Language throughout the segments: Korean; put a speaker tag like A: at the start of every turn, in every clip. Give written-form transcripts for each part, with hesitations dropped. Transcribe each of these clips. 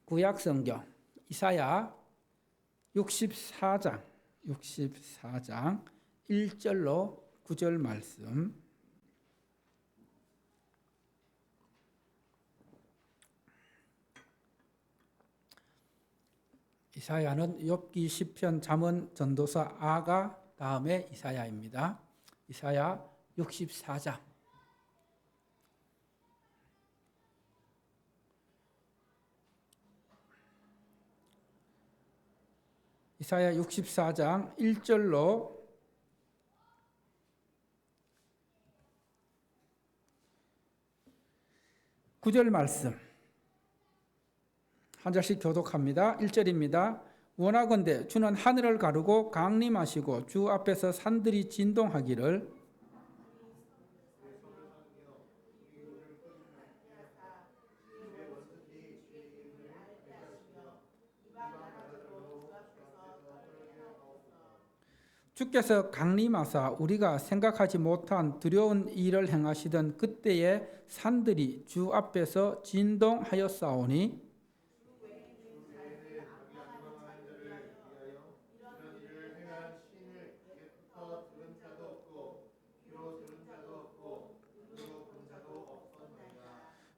A: 구약 성경 이사야 64장 1절로 9절 말씀. 이사야는 욥기, 시편, 잠언, 전도서, 아가, 다음에 이사야입니다. 이사야 64장. 이사야 64장 1절로 9절 말씀. 한 절씩 교독합니다. 1절입니다. 원하건대 주는 하늘을 가르고 강림하시고 주 앞에서 산들이 진동하기를 주께서 강림하사 우리가 생각하지 못한 두려운 일을 행하시던 그때에 산들이 주 앞에서 진동하였사오니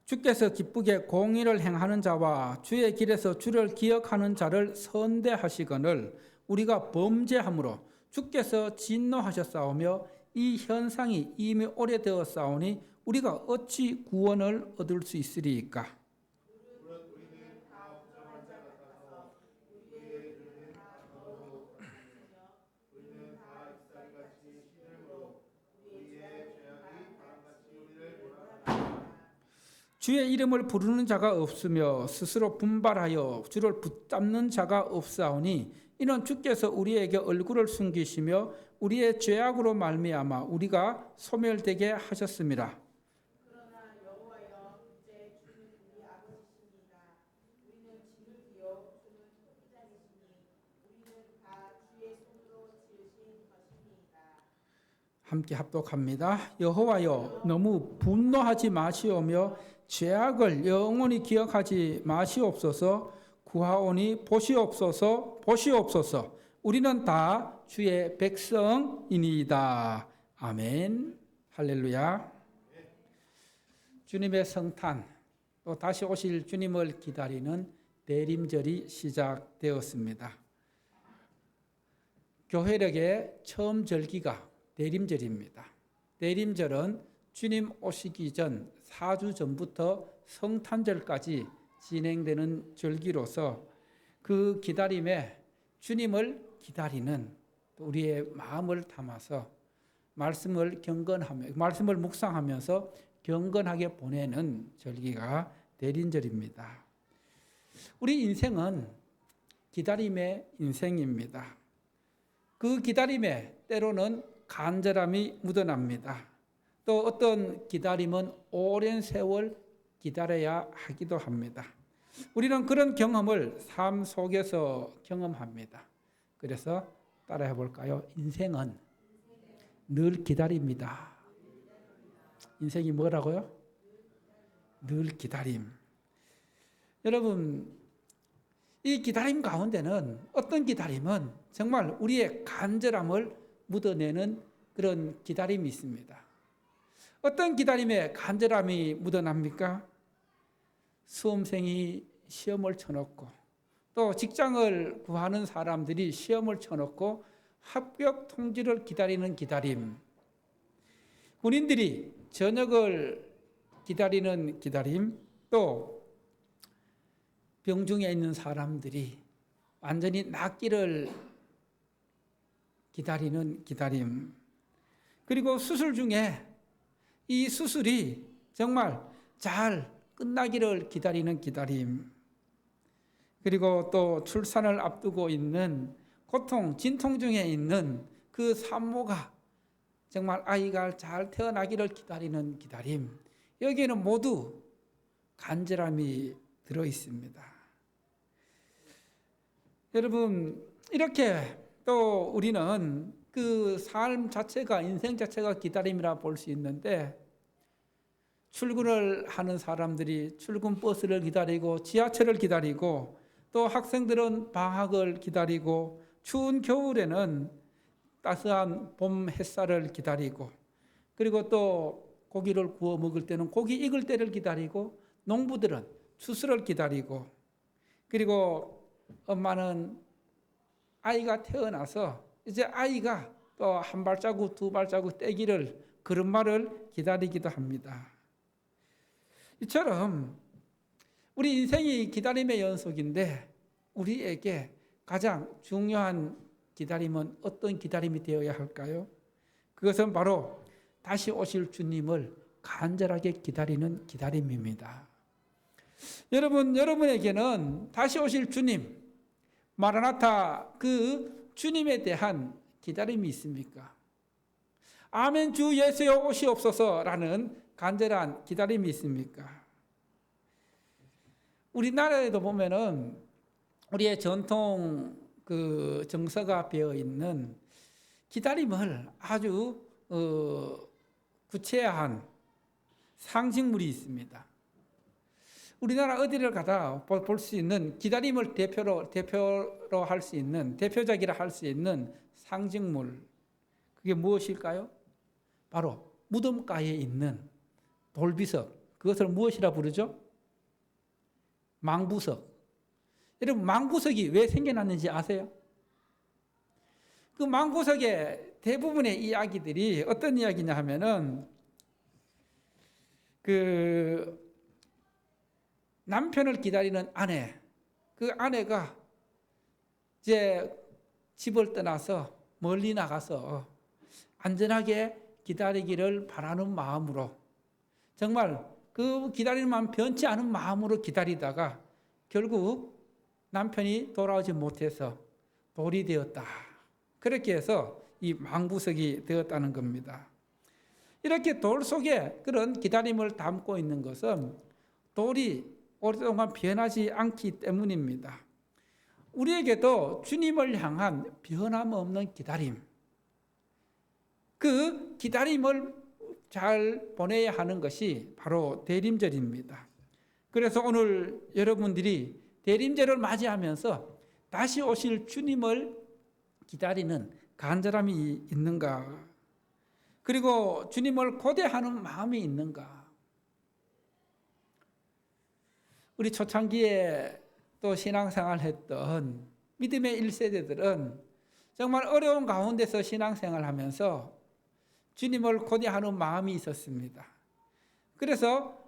A: 주께서 기쁘게 공의를 행하는 자와 주의 길에서 주를 기억하는 자를 선대하시거늘 우리가 범죄함으로 주께서 진노하셨사오며 이 현상이 이미 오래되었사오니 우리가 어찌 구원을 얻을 수 있으리이까. 주의 이름을 부르는 자가 없으며 스스로 분발하여 주를 붙잡는 자가 없사오니 이는 주께서 우리에게 얼굴을 숨기시며 우리의 죄악으로 말미암아 우리가 소멸되게 하셨습니다.
B: 그러나 여호와여 이제 주는 우리 아버지십니다. 우리는 짐을 지어 주는 토기장이시니 우리는 다 주의 손으로 지으신 것입니다.
A: 함께 합독합니다. 여호와여 너무 분노하지 마시오며 죄악을 영원히 기억하지 마시옵소서. 구하오니 보시옵소서 보시옵소서. 우리는 다 주의 백성이니이다. 아멘. 할렐루야. 주님의 성탄, 또 다시 오실 주님을 기다리는 대림절이 시작되었습니다. 교회력의 처음 절기가 대림절입니다. 대림절은 주님 오시기 전 4주 전부터 성탄절까지 진행되는 절기로서 그 기다림에 주님을 기다리는 우리의 마음을 담아서 말씀을 묵상하면서 경건하게 보내는 절기가 대림절입니다. 우리 인생은 기다림의 인생입니다. 그 기다림에 때로는 간절함이 묻어납니다. 또 어떤 기다림은 오랜 세월 기다려야 하기도 합니다. 우리는 그런 경험을 삶 속에서 경험합니다. 그래서 따라해 볼까요? 인생은 늘 기다립니다. 인생이 뭐라고요? 늘 기다림. 여러분, 이 기다림 가운데는 어떤 기다림은 정말 우리의 간절함을 묻어내는 그런 기다림이 있습니다. 어떤 기다림에 간절함이 묻어납니까? 수험생이 시험을 쳐놓고 또 직장을 구하는 사람들이 시험을 쳐놓고 합격 통지를 기다리는 기다림, 군인들이 저녁을 기다리는 기다림, 또 병중에 있는 사람들이 완전히 낫기를 기다리는 기다림, 그리고 수술 중에 이 수술이 정말 잘 끝나기를 기다리는 기다림, 그리고 또 출산을 앞두고 있는 고통, 진통 중에 있는 그 산모가 정말 아이가 잘 태어나기를 기다리는 기다림, 여기에는 모두 간절함이 들어 있습니다. 여러분, 이렇게 또 우리는 그 삶 자체가, 인생 자체가 기다림이라 볼 수 있는데 출근을 하는 사람들이 출근 버스를 기다리고 지하철을 기다리고 또 학생들은 방학을 기다리고 추운 겨울에는 따스한 봄 햇살을 기다리고 그리고 또 고기를 구워 먹을 때는 고기 익을 때를 기다리고 농부들은 추수를 기다리고 그리고 엄마는 아이가 태어나서 이제 아이가 또 한 발자국 두 발자국 떼기를 그런 말을 기다리기도 합니다. 이처럼 우리 인생이 기다림의 연속인데 우리에게 가장 중요한 기다림은 어떤 기다림이 되어야 할까요? 그것은 바로 다시 오실 주님을 간절하게 기다리는 기다림입니다. 여러분에게는 다시 오실 주님, 마라나타 그 주님에 대한 기다림이 있습니까? 아멘 주 예수여 오시옵소서라는 간절한 기다림이 있습니까? 우리나라에도 보면은 우리의 전통 그 정서가 배어 있는 기다림을 아주 구체화한 상징물이 있습니다. 우리나라 어디를 가다 볼 수 있는 기다림을 대표로 할 수 있는 대표적이라 할 수 있는 상징물 그게 무엇일까요? 바로 무덤가에 있는 돌비석 그것을 무엇이라 부르죠? 망부석. 여러분 망부석이 왜 생겨났는지 아세요? 그 망부석의 대부분의 이야기들이 어떤 이야기냐 하면은 그 남편을 기다리는 아내, 그 아내가 이제 집을 떠나서 멀리 나가서 안전하게 기다리기를 바라는 마음으로 정말 그 기다리는 마음 변치 않은 마음으로 기다리다가 결국 남편이 돌아오지 못해서 돌이 되었다. 그렇게 해서 이 망부석이 되었다는 겁니다. 이렇게 돌 속에 그런 기다림을 담고 있는 것은 돌이 오랫동안 변하지 않기 때문입니다. 우리에게도 주님을 향한 변함없는 기다림, 그 기다림을 잘 보내야 하는 것이 바로 대림절입니다. 그래서 오늘 여러분들이 대림절을 맞이하면서 다시 오실 주님을 기다리는 간절함이 있는가? 그리고 주님을 고대하는 마음이 있는가? 우리 초창기에 또 신앙생활 했던 믿음의 1세대들은 정말 어려운 가운데서 신앙생활 하면서 주님을 고대하는 마음이 있었습니다. 그래서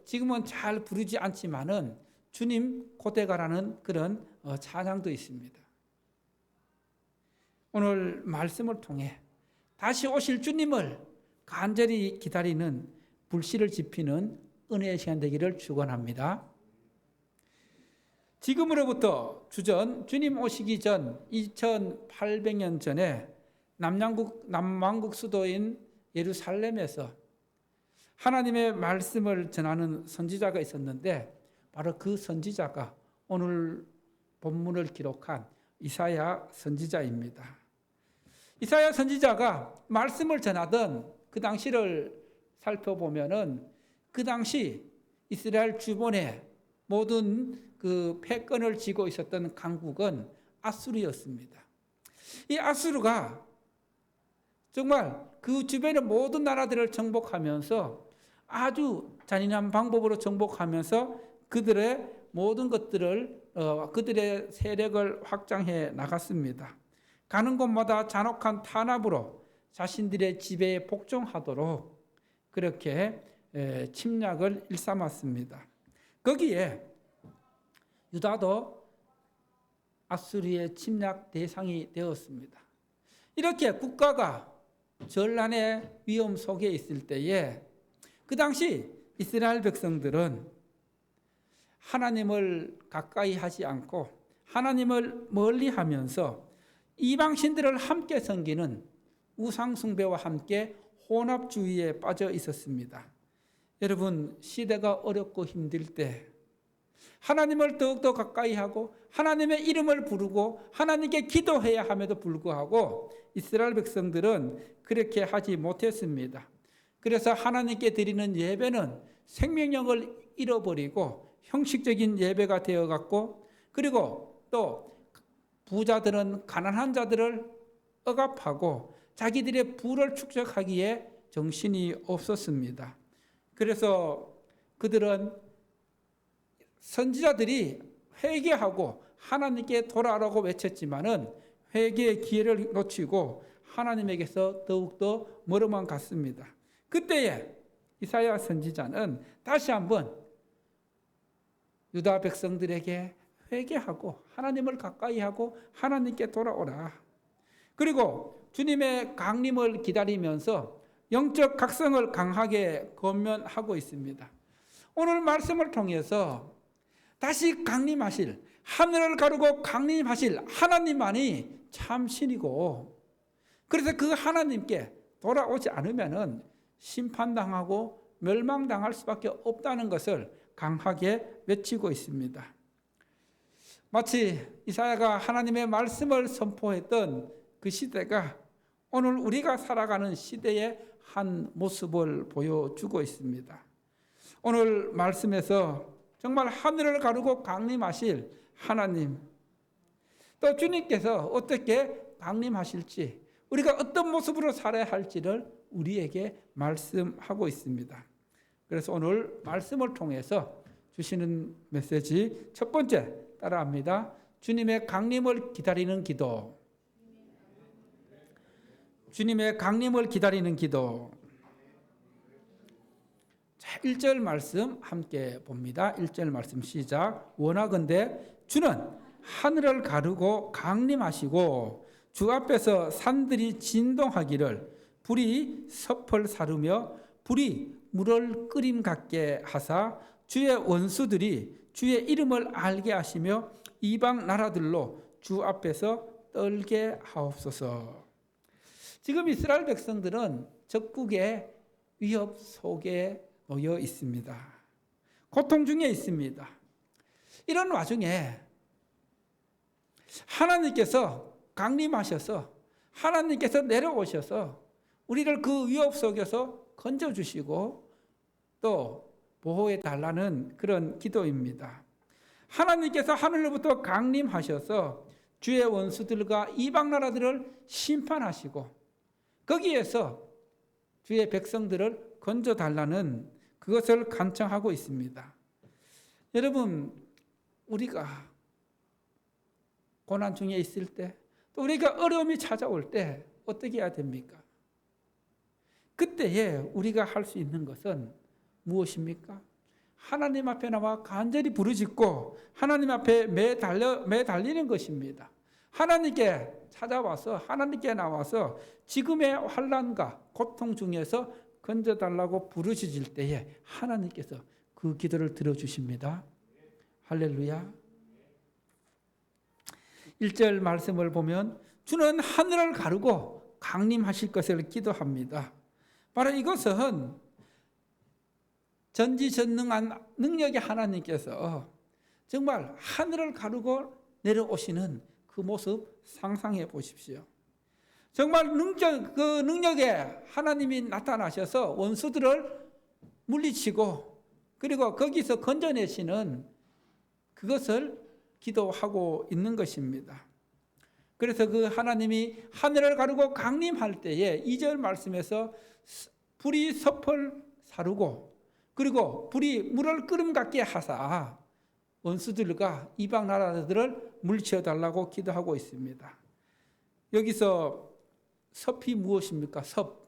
A: 지금은 잘 부르지 않지만은 주님 고대가라는 그런 찬양도 있습니다. 오늘 말씀을 통해 다시 오실 주님을 간절히 기다리는 불씨를 지피는 은혜의 시간 되기를 축원합니다. 지금으로부터 주전 주님 오시기 전 2800년 전에 남왕국 수도인 예루살렘에서 하나님의 말씀을 전하는 선지자가 있었는데 바로 그 선지자가 오늘 본문을 기록한 이사야 선지자입니다. 이사야 선지자가 말씀을 전하던 그 당시를 살펴보면은 그 당시 이스라엘 주변에 모든 그 패권을 쥐고 있었던 강국은 아수르였습니다. 이 아수르가 정말 그 주변의 모든 나라들을 정복하면서 아주 잔인한 방법으로 정복하면서 그들의 모든 것들을 그들의 세력을 확장해 나갔습니다. 가는 곳마다 잔혹한 탄압으로 자신들의 지배에 복종하도록 그렇게 침략을 일삼았습니다. 거기에 유다도 아수르의 침략 대상이 되었습니다. 이렇게 국가가 전란의 위험 속에 있을 때에 그 당시 이스라엘 백성들은 하나님을 가까이 하지 않고 하나님을 멀리 하면서 이방신들을 함께 섬기는 우상숭배와 함께 혼합주의에 빠져 있었습니다. 여러분, 시대가 어렵고 힘들 때 하나님을 더욱더 가까이 하고 하나님의 이름을 부르고 하나님께 기도해야 함에도 불구하고 이스라엘 백성들은 그렇게 하지 못했습니다. 그래서 하나님께 드리는 예배는 생명력을 잃어버리고 형식적인 예배가 되어갔고, 그리고 또 부자들은 가난한 자들을 억압하고 자기들의 부를 축적하기에 정신이 없었습니다. 그래서 그들은 선지자들이 회개하고 하나님께 돌아오라고 외쳤지만은 회개의 기회를 놓치고 하나님에게서 더욱더 멀어만 갔습니다. 그때에 이사야 선지자는 다시 한번 유다 백성들에게 회개하고 하나님을 가까이 하고 하나님께 돌아오라. 그리고 주님의 강림을 기다리면서 영적 각성을 강하게 권면하고 있습니다. 오늘 말씀을 통해서 다시 강림하실, 하늘을 가르고 강림하실 하나님만이 참 신이고, 그래서 그 하나님께 돌아오지 않으면은 심판당하고 멸망당할 수밖에 없다는 것을 강하게 외치고 있습니다. 마치 이사야가 하나님의 말씀을 선포했던 그 시대가 오늘 우리가 살아가는 시대의 한 모습을 보여주고 있습니다. 오늘 말씀에서 정말 하늘을 가르고 강림하실 하나님, 또 주님께서 어떻게 강림하실지, 우리가 어떤 모습으로 살아야 할지를 우리에게 말씀하고 있습니다. 그래서 오늘 말씀을 통해서 주시는 메시지 첫 번째 따라합니다. 주님의 강림을 기다리는 기도. 주님의 강림을 기다리는 기도. 자, 1절 말씀 함께 봅니다. 1절 말씀 시작. 원하건대 주는 하늘을 가르고 강림하시고 주 앞에서 산들이 진동하기를 불이 섭을 사르며 불이 물을 끓임 같게 하사 주의 원수들이 주의 이름을 알게 하시며 이방 나라들로 주 앞에서 떨게 하옵소서. 지금 이스라엘 백성들은 적국의 위협 속에 놓여 있습니다. 고통 중에 있습니다. 이런 와중에 하나님께서 강림하셔서 하나님께서 내려오셔서 우리를 그 위협 속에서 건져주시고 또 보호해 달라는 그런 기도입니다. 하나님께서 하늘로부터 강림하셔서 주의 원수들과 이방 나라들을 심판하시고 거기에서 주의 백성들을 건져 달라는 그것을 간청하고 있습니다. 여러분, 우리가 고난 중에 있을 때, 또 우리가 어려움이 찾아올 때 어떻게 해야 됩니까? 그때에 우리가 할 수 있는 것은 무엇입니까? 하나님 앞에 나와 간절히 부르짖고 하나님 앞에 매달리는 것입니다. 하나님께 찾아와서 하나님께 나와서 지금의 환난과 고통 중에서 건져달라고 부르짖을 때에 하나님께서 그 기도를 들어주십니다. 할렐루야. 1절 말씀을 보면 주는 하늘을 가르고 강림하실 것을 기도합니다. 바로 이것은 전지전능한 능력의 하나님께서 정말 하늘을 가르고 내려오시는 그 모습 상상해 보십시오. 정말 그 능력에 하나님이 나타나셔서 원수들을 물리치고 그리고 거기서 건져내시는 그것을 기도하고 있는 것입니다. 그래서 그 하나님이 하늘을 가르고 강림할 때에 2절 말씀에서 불이 섭을 사르고 그리고 불이 물을 끓음 같게 하사 원수들과 이방 나라들을 물리쳐 달라고 기도하고 있습니다. 여기서 섭이 무엇입니까? 섭.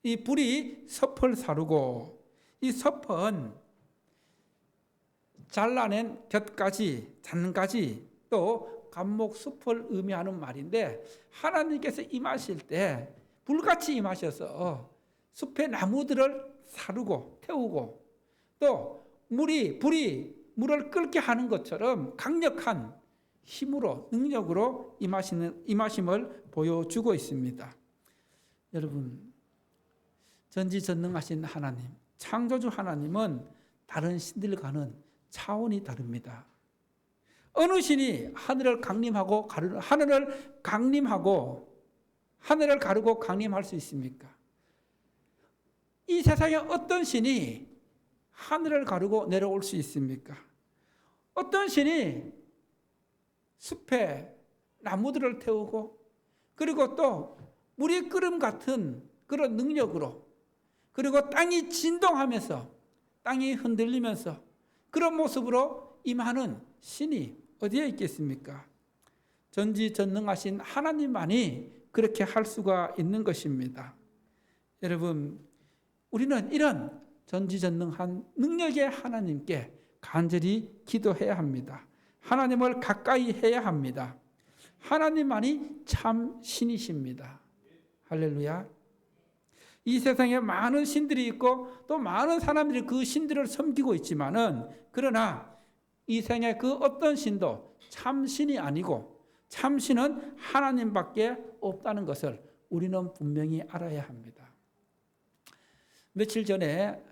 A: 이 불이 섭을 사르고 이 섭은 잘라낸 곁가지, 잔가지 또 감목 숲을 의미하는 말인데 하나님께서 임하실 때 불같이 임하셔서 숲의 나무들을 사르고 태우고 또 불이 물을 끓게 하는 것처럼 강력한 힘으로 능력으로 임하심을 보여주고 있습니다. 여러분, 전지전능하신 하나님, 창조주 하나님은 다른 신들과는 차원이 다릅니다. 어느 신이 하늘을 가르고 강림할 수 있습니까? 이 세상에 어떤 신이 하늘을 가르고 내려올 수 있습니까? 어떤 신이 숲에 나무들을 태우고 그리고 또 물이 끓음 같은 그런 능력으로 그리고 땅이 진동하면서 땅이 흔들리면서 그런 모습으로 임하는 신이 어디에 있겠습니까? 전지전능하신 하나님만이 그렇게 할 수가 있는 것입니다. 여러분, 우리는 이런 전지전능한 능력의 하나님께 간절히 기도해야 합니다. 하나님을 가까이 해야 합니다. 하나님만이 참 신이십니다. 할렐루야. 이 세상에 많은 신들이 있고 또 많은 사람들이 그 신들을 섬기고 있지만은 그러나 이 세상에 그 어떤 신도 참 신이 아니고 참 신은 하나님밖에 없다는 것을 우리는 분명히 알아야 합니다. 며칠 전에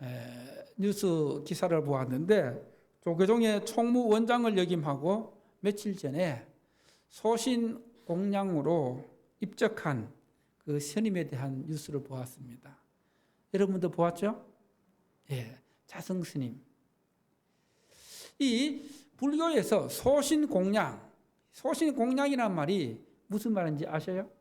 A: 뉴스 기사를 보았는데 조계종의 총무원장을 역임하고 며칠 전에 소신공양으로 입적한 그 스님에 대한 뉴스를 보았습니다. 여러분도 보았죠? 예, 자성 스님. 이 불교에서 소신공양이란 말이 무슨 말인지 아셔요?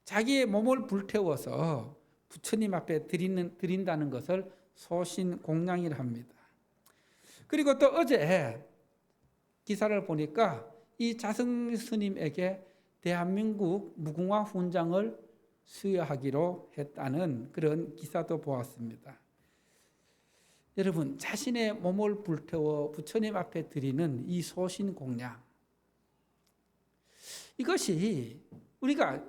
A: 자기의 몸을 불태워서 부처님 앞에 드린다는 것을 소신공양이라 합니다. 그리고 또 어제 기사를 보니까 이 자성 스님에게 대한민국 무궁화 훈장을 수여하기로 했다는 그런 기사도 보았습니다. 여러분, 자신의 몸을 불태워 부처님 앞에 드리는 이 소신공양, 이것이 우리가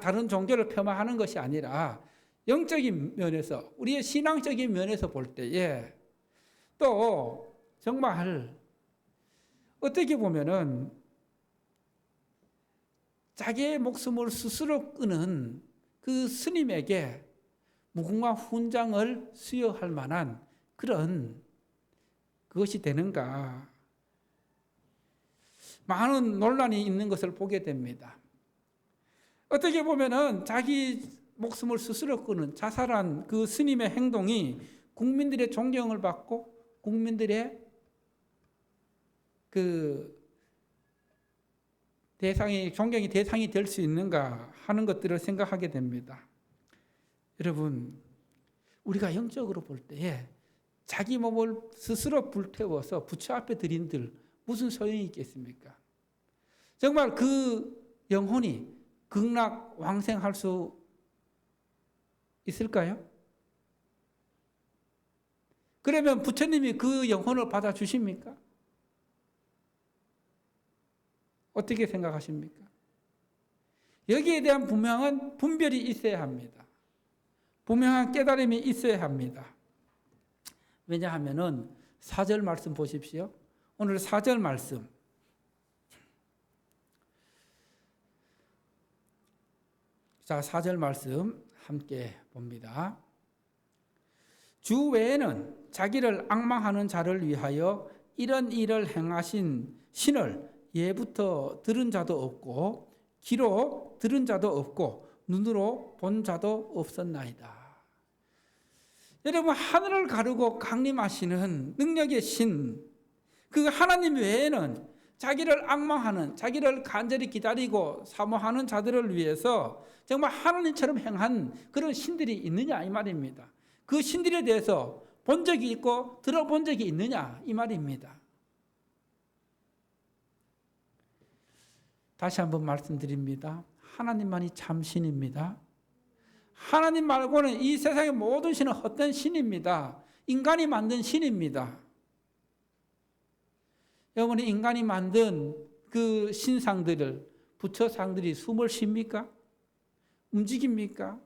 A: 다른 종교를 폄하하는 것이 아니라 영적인 면에서 우리의 신앙적인 면에서 볼 때에 또 정말 어떻게 보면은 자기의 목숨을 스스로 끊은 그 스님에게 무궁화 훈장을 수여할 만한 그런 그것이 되는가, 많은 논란이 있는 것을 보게 됩니다. 어떻게 보면은 자기 목숨을 스스로 끊은 자살한 그 스님의 행동이 국민들의 존경을 받고 국민들의 그 존경의 대상이 될 수 있는가 하는 것들을 생각하게 됩니다. 여러분, 우리가 영적으로 볼 때에 자기 몸을 스스로 불태워서 부처 앞에 드린들 무슨 소용이 있겠습니까? 정말 그 영혼이 극락왕생할 수 있을까요? 그러면 부처님이 그 영혼을 받아주십니까? 어떻게 생각하십니까? 여기에 대한 분명한 분별이 있어야 합니다. 분명한 깨달음이 있어야 합니다. 왜냐하면은 4절 말씀 보십시오. 오늘 4절 말씀. 자, 4절 말씀 함께 봅니다. 주 외에는 자기를 앙망하는 자를 위하여 이런 일을 행하신 신을 예부터 들은 자도 없고 귀로 들은 자도 없고 눈으로 본 자도 없었나이다. 여러분, 하늘을 가르고 강림하시는 능력의 신, 그 하나님 외에는 자기를 앙망하는, 자기를 간절히 기다리고 사모하는 자들을 위해서 정말 하나님처럼 행한 그런 신들이 있느냐 이 말입니다. 그 신들에 대해서 본 적이 있고 들어본 적이 있느냐 이 말입니다. 다시 한번 말씀드립니다. 하나님만이 참 신입니다. 하나님 말고는 이 세상의 모든 신은 헛된 신입니다. 인간이 만든 신입니다. 여러분이 인간이 만든 그 신상들을, 부처상들이 숨을 쉽니까? 움직입니까?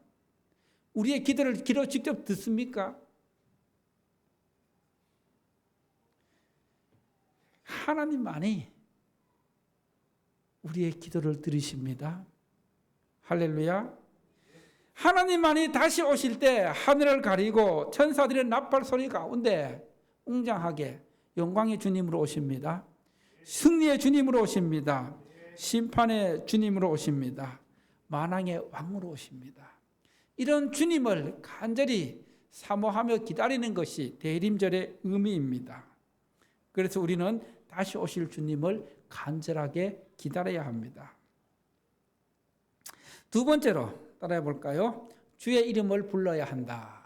A: 우리의 기도를 귀로 직접 듣습니까? 하나님만이 우리의 기도를 들으십니다. 할렐루야. 하나님만이 다시 오실 때 하늘을 가리고 천사들의 나팔 소리 가운데 웅장하게 영광의 주님으로 오십니다. 승리의 주님으로 오십니다. 심판의 주님으로 오십니다. 만왕의 왕으로 오십니다. 이런 주님을 간절히 사모하며 기다리는 것이 대림절의 의미입니다. 그래서 우리는 다시 오실 주님을 간절하게 기다려야 합니다. 두 번째로 따라해 볼까요? 주의 이름을 불러야 한다.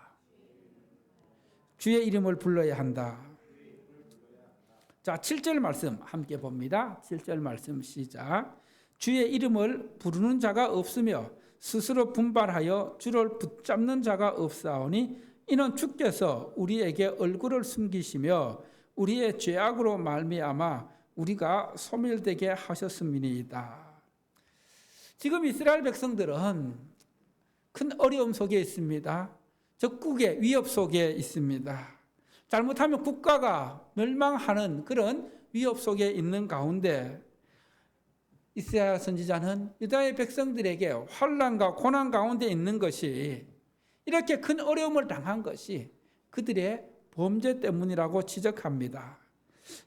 A: 주의 이름을 불러야 한다. 자, 7절 말씀 함께 봅니다. 7절 말씀 시작. 주의 이름을 부르는 자가 없으며 스스로 분발하여 주를 붙잡는 자가 없사오니 이는 주께서 우리에게 얼굴을 숨기시며 우리의 죄악으로 말미암아 우리가 소멸되게 하셨음이니이다. 지금 이스라엘 백성들은 큰 어려움 속에 있습니다. 적국의 위협 속에 있습니다. 잘못하면 국가가 멸망하는 그런 위협 속에 있는 가운데 이사야 선지자는 유다의 백성들에게 환난과 고난 가운데 있는 것이 이렇게 큰 어려움을 당한 것이 그들의 범죄 때문이라고 지적합니다.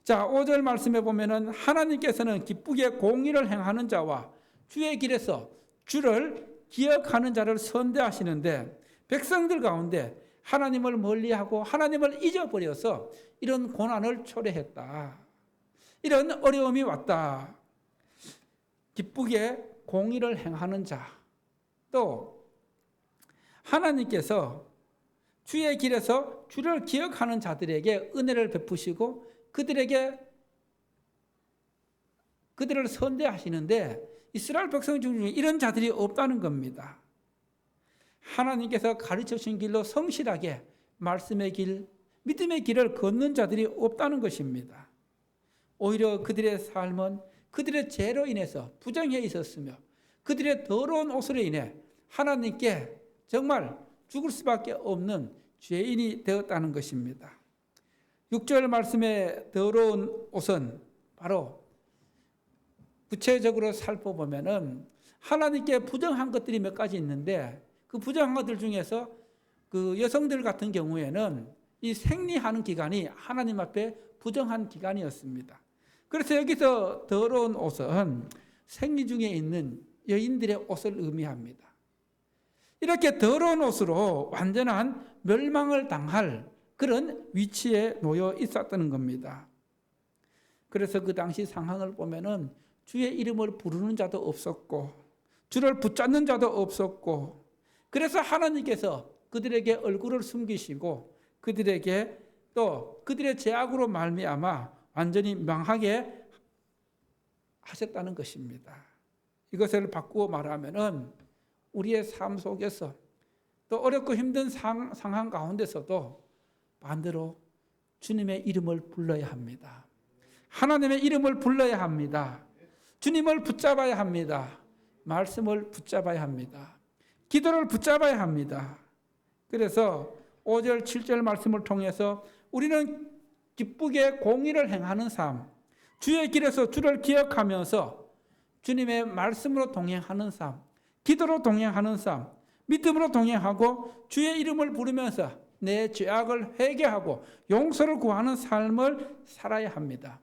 A: 자, 5절 말씀에 보면은 하나님께서는 기쁘게 공의를 행하는 자와 주의 길에서 주를 기억하는 자를 선대하시는데 백성들 가운데 하나님을 멀리하고 하나님을 잊어버려서 이런 고난을 초래했다. 이런 어려움이 왔다. 기쁘게 공의를 행하는 자, 또 하나님께서 주의 길에서 주를 기억하는 자들에게 은혜를 베푸시고 그들을 선대하시는데 이스라엘 백성 중에 이런 자들이 없다는 겁니다. 하나님께서 가르쳐 주신 길로 성실하게 말씀의 길, 믿음의 길을 걷는 자들이 없다는 것입니다. 오히려 그들의 삶은 그들의 죄로 인해서 부정해 있었으며 그들의 더러운 옷으로 인해 하나님께 정말 죽을 수밖에 없는 죄인이 되었다는 것입니다. 6절 말씀의 더러운 옷은 바로 구체적으로 살펴보면은 하나님께 부정한 것들이 몇 가지 있는데 그 부정한 것들 중에서 그 여성들 같은 경우에는 이 생리하는 기간이 하나님 앞에 부정한 기간이었습니다. 그래서 여기서 더러운 옷은 생리 중에 있는 여인들의 옷을 의미합니다. 이렇게 더러운 옷으로 완전한 멸망을 당할 그런 위치에 놓여 있었다는 겁니다. 그래서 그 당시 상황을 보면은 주의 이름을 부르는 자도 없었고 주를 붙잡는 자도 없었고 그래서 하나님께서 그들에게 얼굴을 숨기시고 그들에게 또 그들의 죄악으로 말미암아 완전히 망하게 하셨다는 것입니다. 이것을 바꾸어 말하면은 우리의 삶 속에서 또 어렵고 힘든 상황 가운데서도 반대로 주님의 이름을 불러야 합니다. 하나님의 이름을 불러야 합니다. 주님을 붙잡아야 합니다. 말씀을 붙잡아야 합니다. 기도를 붙잡아야 합니다. 그래서 5절, 7절 말씀을 통해서 우리는 기쁘게 공의를 행하는 삶, 주의 길에서 주를 기억하면서 주님의 말씀으로 동행하는 삶, 기도로 동행하는 삶, 믿음으로 동행하고 주의 이름을 부르면서 내 죄악을 회개하고 용서를 구하는 삶을 살아야 합니다.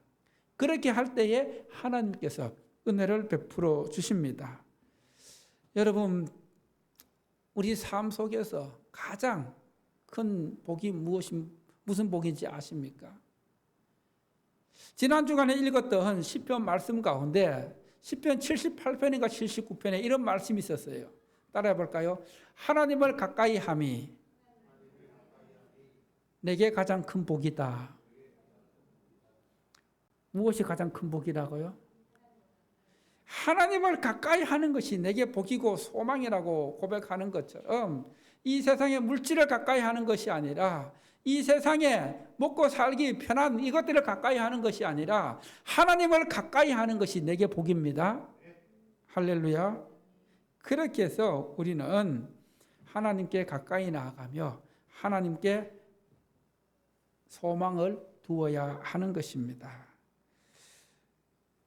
A: 그렇게 할 때에 하나님께서 은혜를 베풀어 주십니다. 여러분, 우리 삶 속에서 가장 큰 복이 무슨 복인지 아십니까? 지난 주간에 읽었던 시편 말씀 가운데 시편 78편인가 79편에 이런 말씀이 있었어요. 따라해 볼까요? 하나님을 가까이 함이 내게 가장 큰 복이다. 무엇이 가장 큰 복이라고요? 하나님을 가까이 하는 것이 내게 복이고 소망이라고 고백하는 것처럼 이 세상의 물질을 가까이 하는 것이 아니라 이 세상에 먹고 살기 편한 이것들을 가까이 하는 것이 아니라 하나님을 가까이 하는 것이 내게 복입니다. 할렐루야. 그렇게 해서 우리는 하나님께 가까이 나아가며 하나님께 소망을 두어야 하는 것입니다.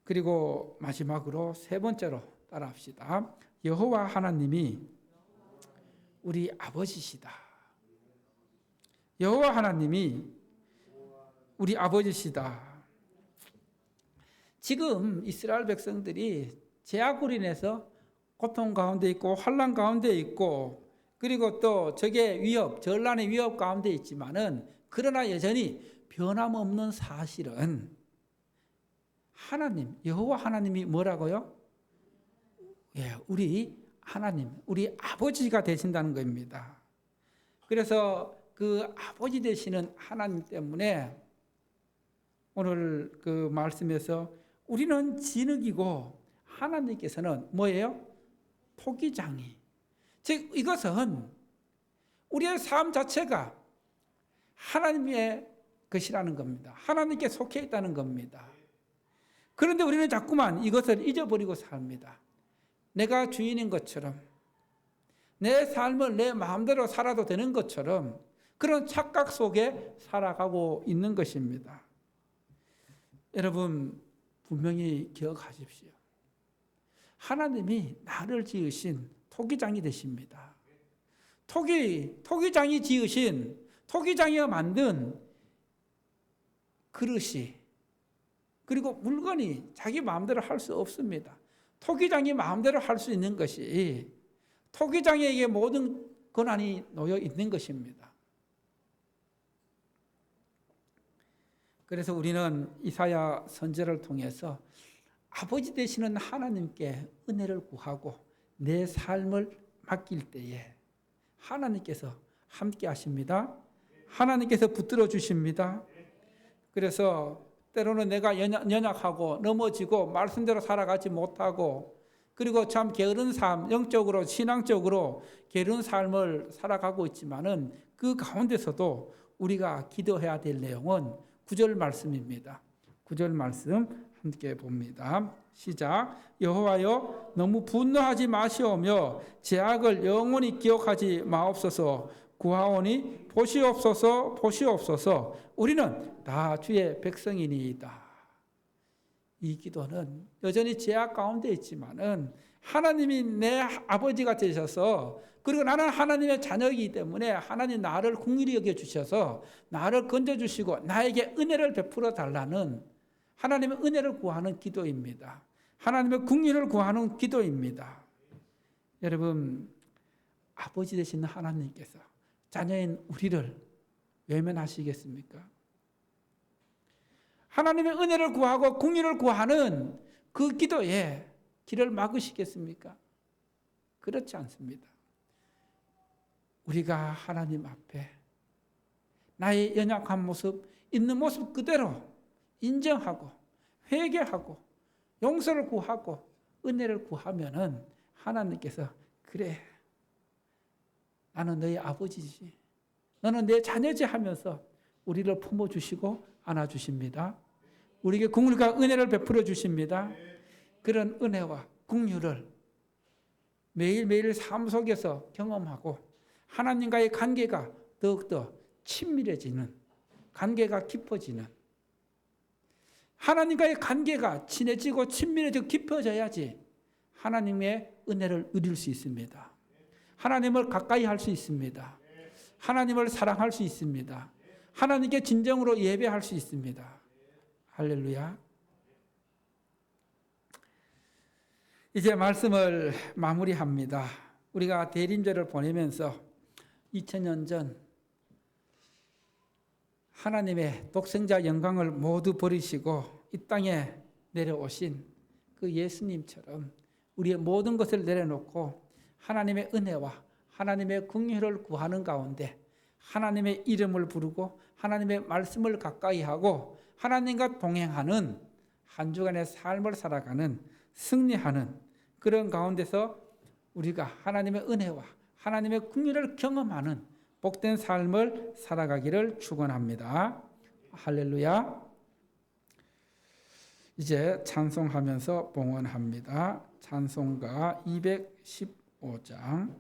A: 그리고 마지막으로 세 번째로 따라합시다. 여호와 하나님이 우리 아버지시다. 여호와 하나님이 우리 아버지시다. 지금 이스라엘 백성들이 죄악으로 인해서 고통 가운데 있고 환난 가운데 있고 그리고 또 적의 위협, 전란의 위협 가운데 있지만은 그러나 여전히 변함없는 사실은 하나님, 여호와 하나님이 뭐라고요? 예, 우리 하나님, 우리 아버지가 되신다는 겁니다. 그래서 그 아버지 되시는 하나님 때문에 오늘 그 말씀에서 우리는 진흙이고 하나님께서는 뭐예요? 토기장이. 즉 이것은 우리의 삶 자체가 하나님의 것이라는 겁니다. 하나님께 속해 있다는 겁니다. 그런데 우리는 자꾸만 이것을 잊어버리고 삽니다. 내가 주인인 것처럼, 내 삶을 내 마음대로 살아도 되는 것처럼 그런 착각 속에 살아가고 있는 것입니다. 여러분 분명히 기억하십시오. 하나님이 나를 지으신 토기장이 되십니다. 토기장이 지으신, 토기장이 만든 그릇이 그리고 물건이 자기 마음대로 할 수 없습니다. 토기장이 마음대로 할 수 있는 것이 토기장에게 모든 권한이 놓여 있는 것입니다. 그래서 우리는 이사야 선지자를 통해서 아버지 되시는 하나님께 은혜를 구하고 내 삶을 맡길 때에 하나님께서 함께 하십니다. 하나님께서 붙들어 주십니다. 그래서 때로는 내가 연약하고 넘어지고 말씀대로 살아가지 못하고 그리고 참 게으른 삶, 영적으로 신앙적으로 게으른 삶을 살아가고 있지만은 그 가운데서도 우리가 기도해야 될 내용은 9절 말씀입니다. 9절 말씀 함께 봅니다. 시작. 여호와여 너무 분노하지 마시오며 제 악을 영원히 기억하지 마옵소서. 구하오니 보시옵소서 보시옵소서. 우리는 다 주의 백성이니이다. 이 기도는 여전히 죄악 가운데 있지만은 하나님이 내 아버지가 되셔서 그리고 나는 하나님의 자녀이기 때문에 하나님 나를 긍휼히 여겨 주셔서 나를 건져 주시고 나에게 은혜를 베풀어 달라는 하나님의 은혜를 구하는 기도입니다. 하나님의 긍휼을 구하는 기도입니다. 여러분 아버지 되시는 하나님께서 자녀인 우리를 외면하시겠습니까? 하나님의 은혜를 구하고 긍휼을 구하는 그 기도에 길을 막으시겠습니까? 그렇지 않습니다. 우리가 하나님 앞에 나의 연약한 모습, 있는 모습 그대로 인정하고 회개하고 용서를 구하고 은혜를 구하면은 하나님께서 그래 나는 너의 아버지지 너는 내 자녀지 하면서 우리를 품어주시고 안아주십니다. 우리에게 긍휼과 은혜를 베풀어 주십니다. 그런 은혜와 긍휼을 매일매일 삶 속에서 경험하고 하나님과의 관계가 더욱더 친밀해지는 관계가 깊어지는 하나님과의 관계가 친해지고 친밀해지고 깊어져야지 하나님의 은혜를 누릴 수 있습니다. 하나님을 가까이 할 수 있습니다. 하나님을 사랑할 수 있습니다. 하나님께 진정으로 예배할 수 있습니다. 할렐루야. 이제 말씀을 마무리합니다. 우리가 대림절을 보내면서 2000년 전 하나님의 독생자 영광을 모두 버리시고 이 땅에 내려오신 그 예수님처럼 우리의 모든 것을 내려놓고 하나님의 은혜와 하나님의 긍휼을 구하는 가운데 하나님의 이름을 부르고 하나님의 말씀을 가까이 하고 하나님과 동행하는 한 주간의 삶을 살아가는 승리하는 그런 가운데서 우리가 하나님의 은혜와 하나님의 긍휼을 경험하는 복된 삶을 살아가기를 축원합니다. 할렐루야. 이제 찬송하면서 봉헌합니다. 찬송가 215장